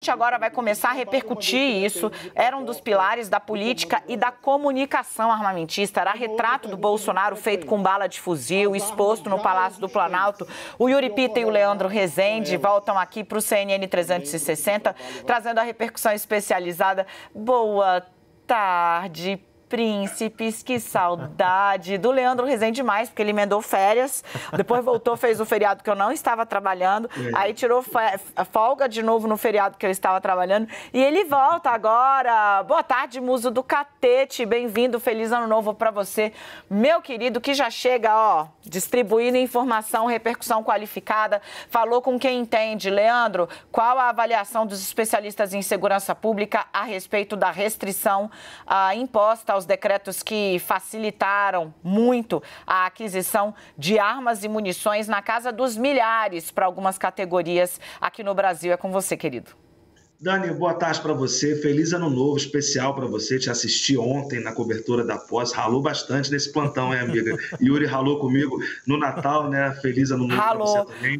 gente agora vai começar a repercutir isso. Era um dos pilares da política e da comunicação armamentista. Era retrato do Bolsonaro feito com bala de fuzil, exposto no Palácio do Planalto. O Yuri Pita e o Leandro Rezende voltam aqui para o CNN 360, trazendo a repercussão especializada. Boa tarde, príncipes, que saudade do Leandro Rezende mais, porque ele emendou férias, depois voltou, fez o feriado que eu não estava trabalhando, aí tirou folga de novo no feriado que eu estava trabalhando, e ele volta agora. Boa tarde, muso do Catete, bem-vindo, feliz ano novo para você, meu querido, que já chega, ó, distribuindo informação, repercussão qualificada, falou com quem entende. Leandro, qual a avaliação dos especialistas em segurança pública a respeito da restrição imposta aos decretos que facilitaram muito a aquisição de armas e munições na casa dos milhares para algumas categorias aqui no Brasil? É com você, querido. Dani, boa tarde para você, feliz ano novo, especial para você, te assisti ontem na cobertura da posse, ralou bastante nesse plantão, hein, amiga? Yuri ralou comigo no Natal, né? Feliz ano novo para você também.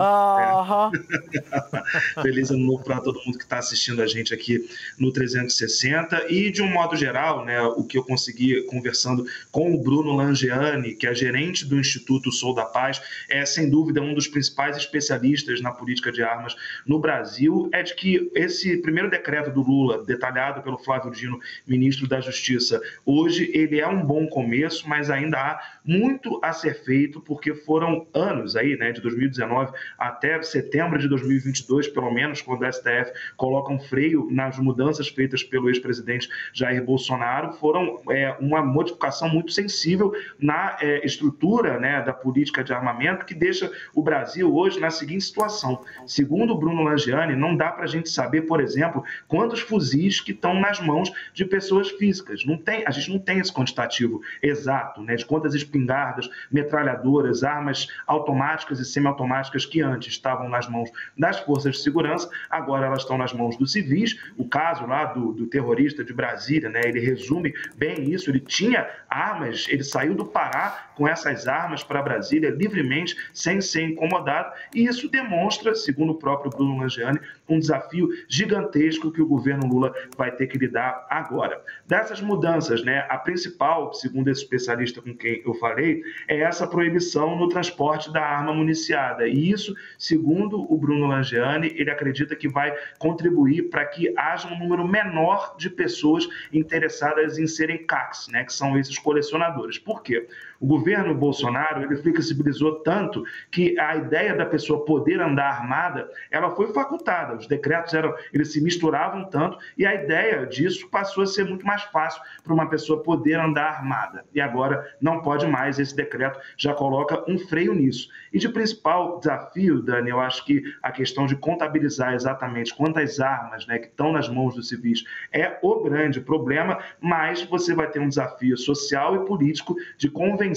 Feliz ano novo para todo mundo que está assistindo a gente aqui no 360 e, de um modo geral, né, o que eu consegui conversando com o Bruno Langeani, que é gerente do Instituto Sou da Paz, é sem dúvida um dos principais especialistas na política de armas no Brasil, é de que esse primeiro decreto do Lula, detalhado pelo Flávio Dino, ministro da Justiça, hoje ele é um bom começo, mas ainda há muito a ser feito, porque foram anos aí, né, de 2019 até setembro de 2022, pelo menos, quando o STF coloca um freio nas mudanças feitas pelo ex-presidente Jair Bolsonaro, foram uma modificação muito sensível na estrutura, né, da política de armamento, que deixa o Brasil hoje na seguinte situação. Segundo o Bruno Langeani, não dá para a gente saber, por exemplo, quantos fuzis que estão nas mãos de pessoas físicas. A gente não tem esse quantitativo exato, né, de quantas espingardas, metralhadoras, armas automáticas e semiautomáticas que antes estavam nas mãos das forças de segurança, agora elas estão nas mãos dos civis. O caso lá do terrorista de Brasília, né, ele resume bem isso, ele tinha armas, ele saiu do Pará com essas armas para Brasília livremente, sem ser incomodado, e isso demonstra, segundo o próprio Bruno Langeani, um desafio gigantesco que o governo Lula vai ter que lidar agora. Dessas mudanças, né, a principal, segundo esse especialista com quem eu falei, é essa proibição no transporte da arma municiada. E isso, segundo o Bruno Langeani, ele acredita que vai contribuir para que haja um número menor de pessoas interessadas em serem CACs, né, que são esses colecionadores. Por quê? O governo Bolsonaro, ele flexibilizou tanto que a ideia da pessoa poder andar armada, ela foi facultada. Os decretos eles se misturavam tanto e a ideia disso passou a ser muito mais fácil para uma pessoa poder andar armada. E agora não pode mais, esse decreto já coloca um freio nisso. E de principal desafio, Dani, eu acho que a questão de contabilizar exatamente quantas armas, né, que estão nas mãos dos civis é o grande problema, mas você vai ter um desafio social e político de convencer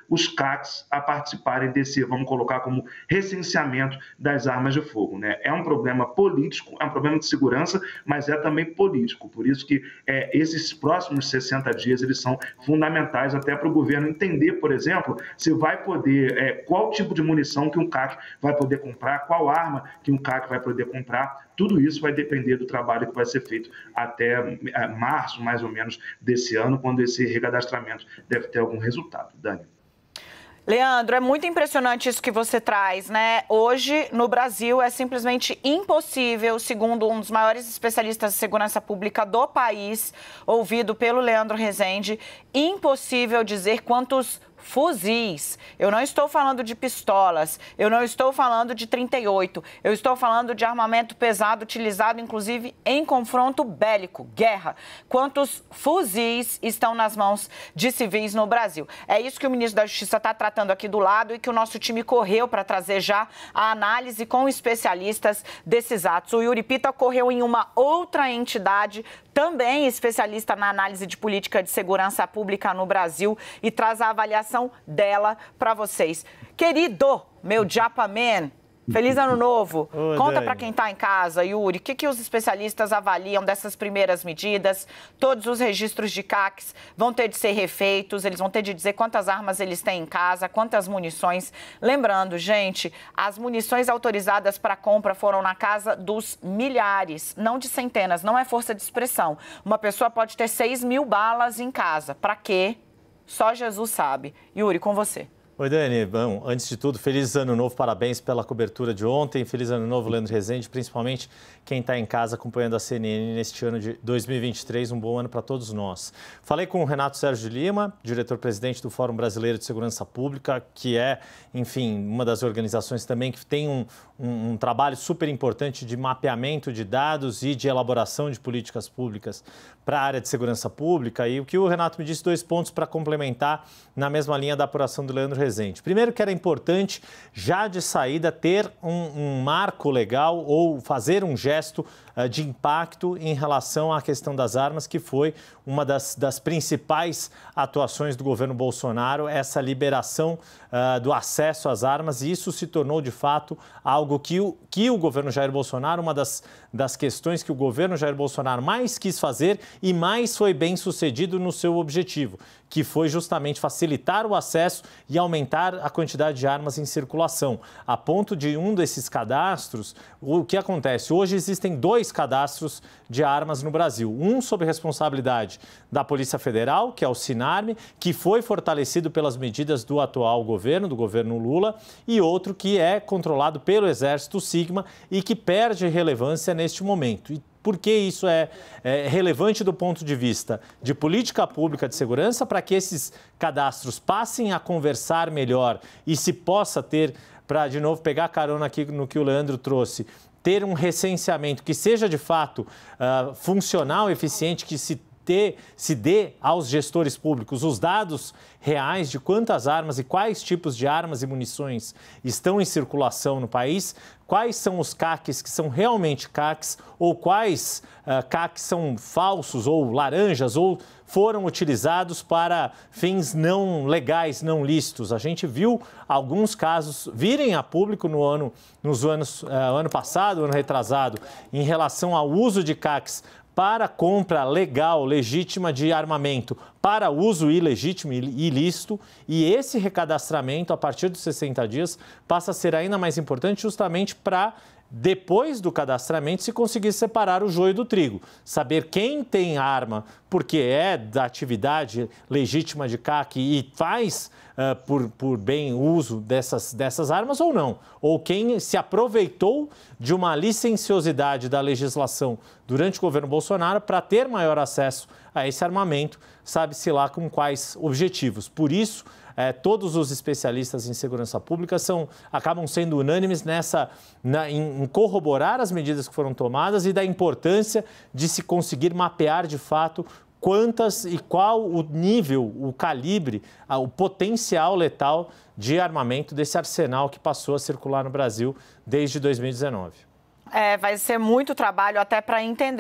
os CACs a participarem desse, vamos colocar como recenseamento das armas de fogo, né? É um problema político, é um problema de segurança, mas é também político. Por isso que esses próximos 60 dias eles são fundamentais até para o governo entender, por exemplo, se vai poder, qual tipo de munição que um CAC vai poder comprar, qual arma que um CAC vai poder comprar. Tudo isso vai depender do trabalho que vai ser feito até março, mais ou menos, desse ano, quando esse recadastramento deve ter algum resultado. Dani. Leandro, é muito impressionante isso que você traz, né? Hoje, no Brasil, é simplesmente impossível, segundo um dos maiores especialistas de segurança pública do país, ouvido pelo Leandro Rezende, impossível dizer quantos fuzis. Eu não estou falando de pistolas, eu não estou falando de 38, eu estou falando de armamento pesado utilizado, inclusive, em confronto bélico, guerra. Quantos fuzis estão nas mãos de civis no Brasil? É isso que o ministro da Justiça está tratando aqui do lado e que o nosso time correu para trazer já a análise com especialistas desses atos. O Yuri Pita correu em uma outra entidade, também especialista na análise de política de segurança pública no Brasil, e traz a avaliação dela para vocês. Querido, meu Japaman, Feliz Ano Novo. Oi, Conta Dani. para quem está em casa, Yuri, o que os especialistas avaliam dessas primeiras medidas? Todos os registros de CACs vão ter de ser refeitos, eles vão ter de dizer quantas armas eles têm em casa, quantas munições. Lembrando, gente, as munições autorizadas para compra foram na casa dos milhares, não de centenas, não é força de expressão. Uma pessoa pode ter 6.000 balas em casa. Para quê? Só Jesus sabe. Yuri, com você. Oi, Dani. Bom, antes de tudo, feliz ano novo, parabéns pela cobertura de ontem. Feliz ano novo, Leandro Rezende, principalmente quem está em casa acompanhando a CNN neste ano de 2023. Um bom ano para todos nós. Falei com o Renato Sérgio de Lima, diretor-presidente do Fórum Brasileiro de Segurança Pública, que é, enfim, uma das organizações também que tem um trabalho super importante de mapeamento de dados e de elaboração de políticas públicas para a área de segurança pública. E o que o Renato me disse, 2 pontos para complementar na mesma linha da apuração do Leandro Rezende. Primeiro, que era importante, já de saída, ter um marco legal ou fazer um gesto de impacto em relação à questão das armas, que foi uma das principais atuações do governo Bolsonaro, essa liberação do acesso às armas, e isso se tornou, de fato, algo que o governo Jair Bolsonaro, uma das questões que o governo Jair Bolsonaro mais quis fazer e mais foi bem sucedido no seu objetivo, que foi justamente facilitar o acesso e aumentar a quantidade de armas em circulação. A ponto de um desses cadastros, o que acontece? Hoje existem 2 cadastros de armas no Brasil. Um sob responsabilidade da Polícia Federal, que é o Sinarme, que foi fortalecido pelas medidas do atual governo, do governo Lula, e outro que é controlado pelo Exército, Sigma, e que perde relevância neste momento. E por que isso é relevante do ponto de vista de política pública de segurança? Para que esses cadastros passem a conversar melhor e se possa ter, para de novo pegar carona aqui no que o Leandro trouxe, ter um recenseamento que seja de fato funcional, eficiente, que se dê aos gestores públicos os dados reais de quantas armas e quais tipos de armas e munições estão em circulação no país, quais são os CACs que são realmente CACs ou quais CACs são falsos ou laranjas ou foram utilizados para fins não legais, não lícitos. A gente viu alguns casos virem a público ano passado, ano retrasado, em relação ao uso de CACs para compra legal, legítima de armamento, para uso ilegítimo e ilícito, e esse recadastramento, a partir dos 60 dias, passa a ser ainda mais importante justamente para, depois do cadastramento, se conseguir separar o joio do trigo. Saber quem tem arma, porque é da atividade legítima de CAC e faz por bem uso dessas armas ou não. Ou quem se aproveitou de uma licenciosidade da legislação durante o governo Bolsonaro para ter maior acesso a esse armamento, sabe-se lá com quais objetivos. Por isso, todos os especialistas em segurança pública acabam sendo unânimes em corroborar as medidas que foram tomadas e da importância de se conseguir mapear de fato quantas e qual o nível, o calibre, o potencial letal de armamento desse arsenal que passou a circular no Brasil desde 2019. Vai ser muito trabalho até para entender.